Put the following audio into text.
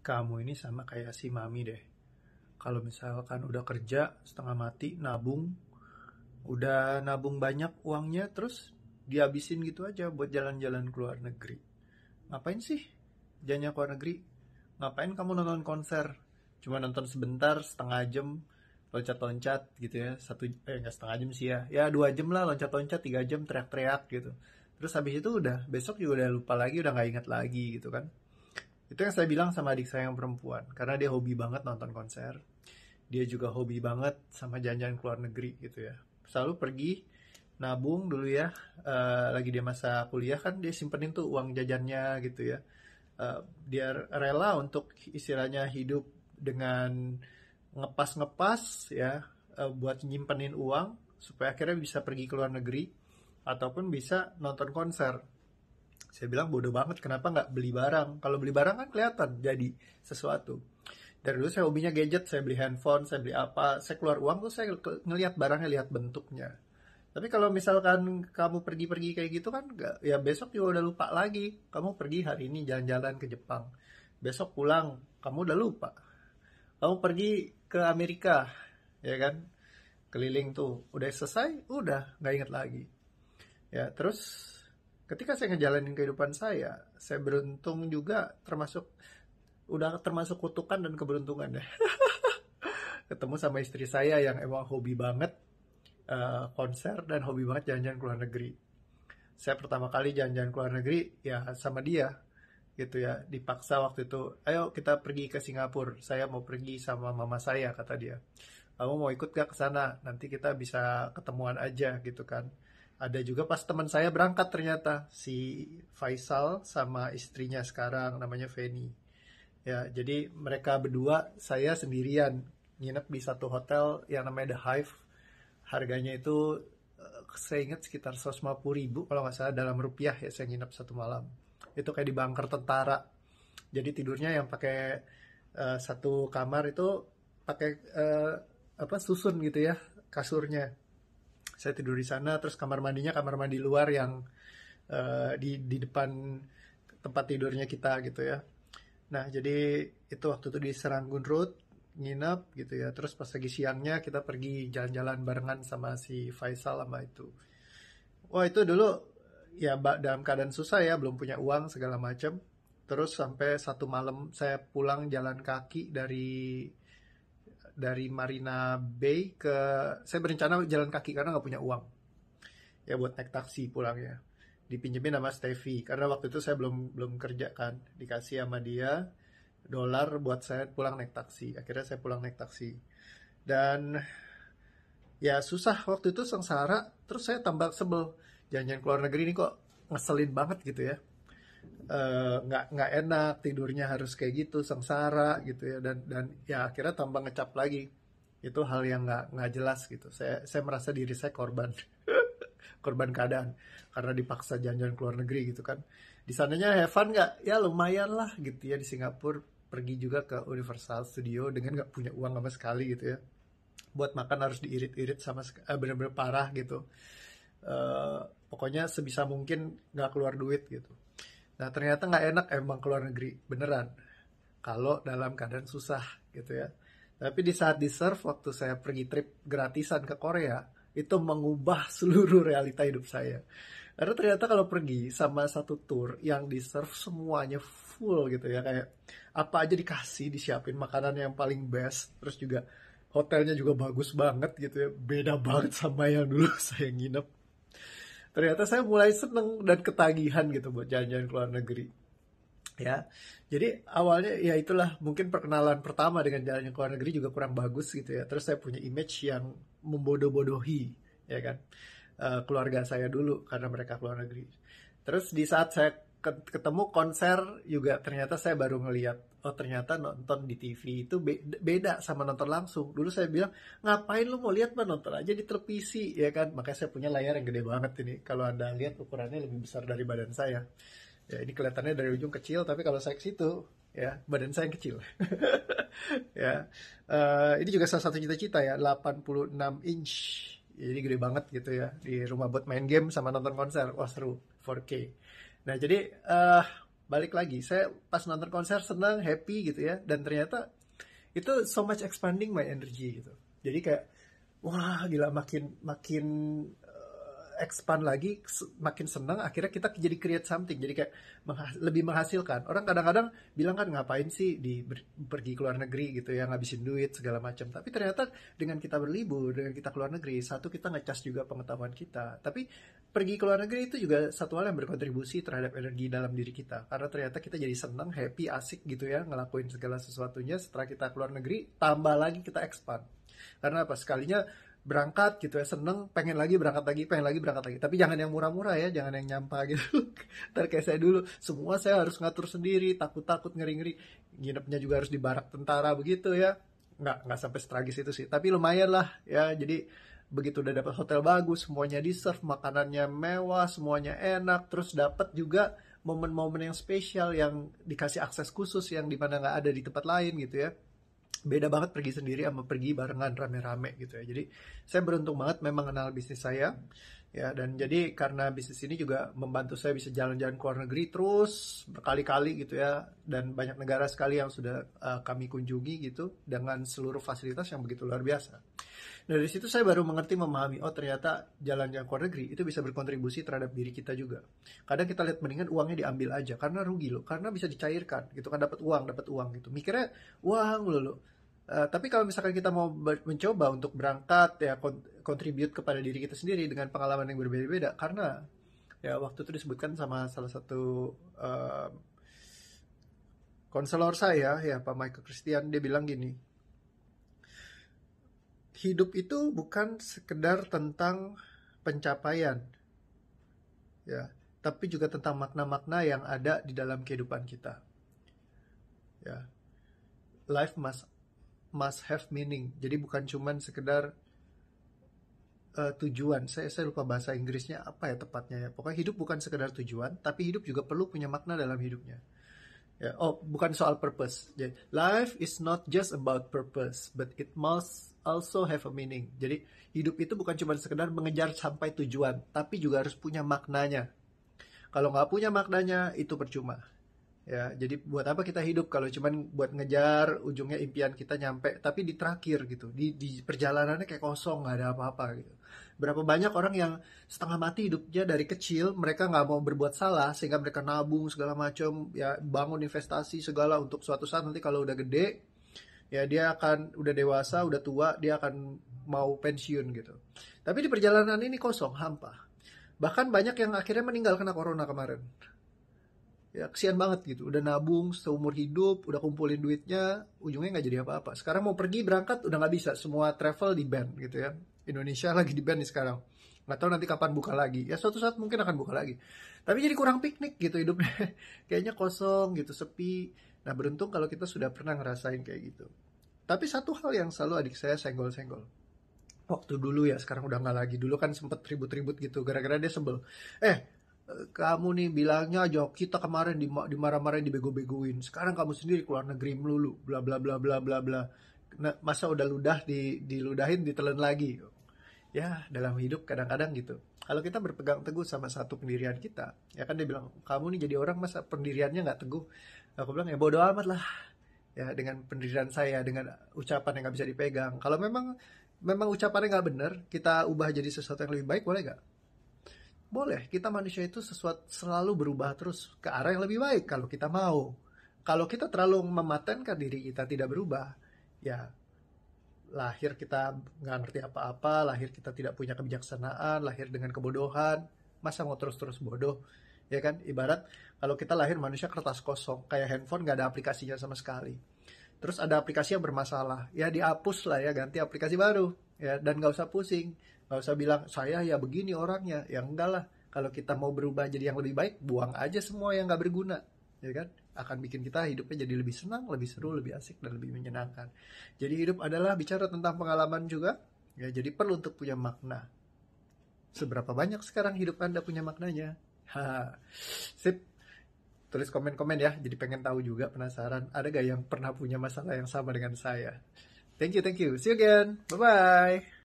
Kamu ini sama kayak si Mami deh. Kalau misalkan udah kerja setengah mati, nabung, udah nabung banyak uangnya, terus dihabisin gitu aja buat jalan-jalan ke luar negeri. Ngapain sih jalannya ke luar negeri? Ngapain kamu nonton konser? Cuma nonton sebentar, setengah jam, loncat-loncat gitu ya. Nggak setengah jam sih ya. Ya 2 jam lah, loncat-loncat, 3 jam teriak-teriak gitu. Terus habis itu udah, besok juga udah lupa lagi, udah nggak ingat lagi gitu kan. Itu yang saya bilang sama adik saya yang perempuan, karena dia hobi banget nonton konser. Dia juga hobi banget sama jalan-jalan ke luar negeri gitu ya. Selalu pergi nabung dulu ya, lagi dia masa kuliah kan dia simpenin tuh uang jajannya gitu ya. Dia rela untuk istilahnya hidup dengan ngepas-ngepas ya, buat nyimpenin uang supaya akhirnya bisa pergi ke luar negeri ataupun bisa nonton konser. Saya bilang bodoh banget, kenapa nggak beli barang? Kalau beli barang kan kelihatan jadi sesuatu. Dari dulu saya hobinya gadget, saya beli handphone, saya beli apa, saya keluar uang tuh saya ngelihat barangnya, lihat bentuknya. Tapi kalau misalkan kamu pergi-pergi kayak gitu kan, nggak, ya besok juga udah lupa lagi. Kamu pergi hari ini jalan-jalan ke Jepang, besok pulang, kamu udah lupa. Kamu pergi ke Amerika, ya kan, keliling tuh, udah selesai, udah nggak inget lagi. Ya, terus ketika saya ngejalanin kehidupan saya beruntung juga termasuk kutukan dan keberuntungan ya. Ketemu sama istri saya yang emang hobi banget konser dan hobi banget jalan-jalan ke luar negeri. Saya pertama kali jalan-jalan ke luar negeri ya sama dia gitu ya. Dipaksa waktu itu, ayo kita pergi ke Singapura. Saya mau pergi sama mama saya kata dia. Kamu mau ikut gak ke sana? Nanti kita bisa ketemuan aja gitu kan. Ada juga pas teman saya berangkat ternyata si Faisal sama istrinya sekarang namanya Feni. Ya, jadi mereka berdua, saya sendirian nginep di satu hotel yang namanya The Hive. Harganya itu saya ingat sekitar 150.000 kalau nggak salah dalam rupiah ya, saya nginep satu malam. Itu kayak di bunker tentara. Jadi tidurnya yang pakai satu kamar itu pakai susun gitu ya kasurnya. Saya tidur di sana, terus kamar mandinya kamar mandi luar yang di depan tempat tidurnya kita gitu ya. Nah, jadi itu waktu itu di Seranggun Road, nginep gitu ya. Terus pas lagi siangnya kita pergi jalan-jalan barengan sama si Faisal sama itu. Wah, itu dulu ya dalam keadaan susah ya, belum punya uang segala macam. Terus sampai satu malam saya pulang jalan kaki dari Marina Bay saya berencana jalan kaki karena nggak punya uang ya buat naik taksi pulangnya, dipinjemin sama Steffi karena waktu itu saya belum kerja kan, dikasih sama dia dolar buat saya pulang naik taksi. Akhirnya saya pulang naik taksi dan ya susah waktu itu, sengsara. Terus saya tambah sebel, jalan-jalan ke luar negeri ini kok ngeselin banget gitu ya. Nggak enak tidurnya, harus kayak gitu, sengsara gitu ya, dan ya akhirnya tambah ngecap lagi. Itu hal yang nggak jelas gitu. Saya merasa diri saya korban korban keadaan karena dipaksa jalan-jalan ke luar negeri gitu kan. Di sananya have fun nggak? Ya lumayan lah gitu ya. Di Singapura pergi juga ke Universal Studio dengan nggak punya uang sama sekali gitu ya. Buat makan harus diirit-irit sama bener-bener parah gitu. Pokoknya sebisa mungkin nggak keluar duit gitu. Nah ternyata nggak enak emang keluar negeri, beneran. Kalau dalam keadaan susah gitu ya. Tapi di saat di-serve, waktu saya pergi trip gratisan ke Korea, itu mengubah seluruh realita hidup saya. Karena ternyata kalau pergi sama satu tour yang di-serve semuanya full gitu ya. Kayak apa aja dikasih, disiapin makanan yang paling best. Terus juga hotelnya juga bagus banget gitu ya. Beda banget sama yang dulu saya nginep. Ternyata saya mulai seneng dan ketagihan gitu buat jalan-jalan ke luar negeri. Ya, jadi awalnya ya itulah mungkin perkenalan pertama dengan jalannya ke luar negeri juga kurang bagus gitu ya. Terus saya punya image yang membodoh-bodohi, ya kan, keluarga saya dulu karena mereka ke luar negeri. Terus di saat saya ketemu konser juga ternyata saya baru ngeliat, oh ternyata nonton di TV itu beda sama nonton langsung. Dulu saya bilang, ngapain lu mau lihat mah, nonton aja di televisi ya kan. Makanya saya punya layar yang gede banget ini. Kalau Anda lihat ukurannya lebih besar dari badan saya. Ya ini kelihatannya dari ujung kecil, tapi kalau saya ke situ ya badan saya yang kecil. Ya. Ini juga salah satu cita-cita ya, 86 inch. Jadi gede banget gitu ya, di rumah buat main game sama nonton konser. Wah seru, 4K. Nah jadi balik lagi, saya pas nonton konser senang, happy gitu ya, dan ternyata itu so much expanding my energy gitu. Jadi kayak wah gila, makin makin expand lagi, makin senang, akhirnya kita jadi create something, jadi kayak lebih menghasilkan. Orang kadang-kadang bilang kan ngapain sih pergi ke luar negeri gitu ya, ngabisin duit segala macam, tapi ternyata dengan kita berlibur, dengan kita keluar negeri, satu kita ngecas juga pengetahuan kita, tapi pergi ke luar negeri itu juga satu hal yang berkontribusi terhadap energi dalam diri kita, karena ternyata kita jadi senang, happy, asik gitu ya, ngelakuin segala sesuatunya. Setelah kita keluar negeri, tambah lagi kita expand. Karena apa, sekalinya berangkat gitu ya, seneng, pengen lagi berangkat lagi, pengen lagi berangkat lagi, tapi jangan yang murah-murah ya, jangan yang nyampah gitu. Ntar kayak saya dulu, semua saya harus ngatur sendiri, takut-takut, ngeri-ngeri, nginepnya juga harus di barak tentara begitu ya. Nggak sampai setragis itu sih, tapi lumayan lah ya. Jadi begitu udah dapat hotel bagus, semuanya di serve, makanannya mewah, semuanya enak, terus dapat juga momen-momen yang spesial, yang dikasih akses khusus yang dimana nggak ada di tempat lain gitu ya. Beda banget pergi sendiri sama pergi barengan rame-rame gitu ya. Jadi saya beruntung banget memang kenal bisnis saya ya, dan jadi karena bisnis ini juga membantu saya bisa jalan-jalan ke luar negeri terus berkali-kali gitu ya, dan banyak negara sekali yang sudah kami kunjungi gitu dengan seluruh fasilitas yang begitu luar biasa. Nah, dari situ saya baru mengerti, memahami, oh ternyata jalan-jalan ke luar negeri itu bisa berkontribusi terhadap diri kita juga. Kadang kita lihat mendingan uangnya diambil aja karena rugi loh, karena bisa dicairkan gitu kan, dapat uang gitu. Mikirnya uang loh. Tapi kalau misalkan kita mau mencoba untuk berangkat ya, kontribut kepada diri kita sendiri dengan pengalaman yang berbeda-beda, karena ya waktu itu disebutkan sama salah satu konselor saya ya, Pak Michael Christian, dia bilang gini, hidup itu bukan sekedar tentang pencapaian ya, tapi juga tentang makna-makna yang ada di dalam kehidupan kita ya. Life must have meaning. Jadi bukan cuman sekedar tujuan. Saya lupa bahasa Inggrisnya apa ya tepatnya ya. Pokoknya hidup bukan sekedar tujuan, tapi hidup juga perlu punya makna dalam hidupnya. Ya, oh, bukan soal purpose. Jadi, life is not just about purpose, but it must also have a meaning. Jadi hidup itu bukan cuma sekedar mengejar sampai tujuan, tapi juga harus punya maknanya. Kalau nggak punya maknanya, itu percuma. Ya, jadi buat apa kita hidup kalau cuman buat ngejar ujungnya impian kita nyampe, tapi di terakhir gitu, di perjalanannya kayak kosong, nggak ada apa-apa gitu. Berapa banyak orang yang setengah mati hidupnya dari kecil, mereka nggak mau berbuat salah, sehingga mereka nabung segala macam, ya bangun investasi segala untuk suatu saat nanti kalau udah gede, ya dia akan udah dewasa, udah tua, dia akan mau pensiun gitu. Tapi di perjalanan ini kosong, hampa. Bahkan banyak yang akhirnya meninggal kena corona kemarin. Ya kesian banget gitu, udah nabung seumur hidup, udah kumpulin duitnya, ujungnya nggak jadi apa-apa. Sekarang mau pergi berangkat udah nggak bisa, semua travel di ban gitu ya. Indonesia lagi di ban nih sekarang, nggak tahu nanti kapan buka lagi. Ya suatu saat mungkin akan buka lagi, tapi jadi kurang piknik gitu hidupnya. Kayaknya kosong gitu, sepi. Nah beruntung kalau kita sudah pernah ngerasain kayak gitu. Tapi satu hal yang selalu adik saya senggol-senggol, waktu dulu ya, sekarang udah nggak lagi, dulu kan sempet ribut-ribut gitu gara-gara dia sebel, kamu nih bilangnya aja kita kemarin dimarah-marahin, dibego-begoin, sekarang kamu sendiri keluar negeri melulu, bla bla bla bla bla bla. Nah, masa udah ludah diludahin ditelan lagi. Ya dalam hidup kadang-kadang gitu, kalau kita berpegang teguh sama satu pendirian kita, ya kan dia bilang kamu nih jadi orang masa pendiriannya nggak teguh. Aku bilang ya bodo amat lah ya dengan pendirian saya, dengan ucapan yang nggak bisa dipegang. Kalau memang ucapannya nggak benar, kita ubah jadi sesuatu yang lebih baik, boleh nggak? Boleh. Kita manusia itu selalu berubah terus ke arah yang lebih baik kalau kita mau. Kalau kita terlalu mematenkan diri kita tidak berubah, ya lahir kita nggak ngerti apa-apa, lahir kita tidak punya kebijaksanaan, lahir dengan kebodohan. Masa mau terus-terus bodoh? Ya kan? Ibarat kalau kita lahir manusia kertas kosong, kayak handphone nggak ada aplikasinya sama sekali. Terus ada aplikasi yang bermasalah, ya dihapus lah ya, ganti aplikasi baru. Ya, dan nggak usah pusing. Nggak usah bilang, saya ya begini orangnya. Ya enggak lah. Kalau kita mau berubah jadi yang lebih baik, buang aja semua yang nggak berguna. Ya kan? Akan bikin kita hidupnya jadi lebih senang, lebih seru, lebih asik, dan lebih menyenangkan. Jadi hidup adalah bicara tentang pengalaman juga. Ya, jadi perlu untuk punya makna. Seberapa banyak sekarang hidup Anda punya maknanya? Ha, sip. Tulis komen-komen ya, jadi pengen tahu juga, penasaran. Ada gak yang pernah punya masalah yang sama dengan saya? Thank you. See you again. Bye-bye.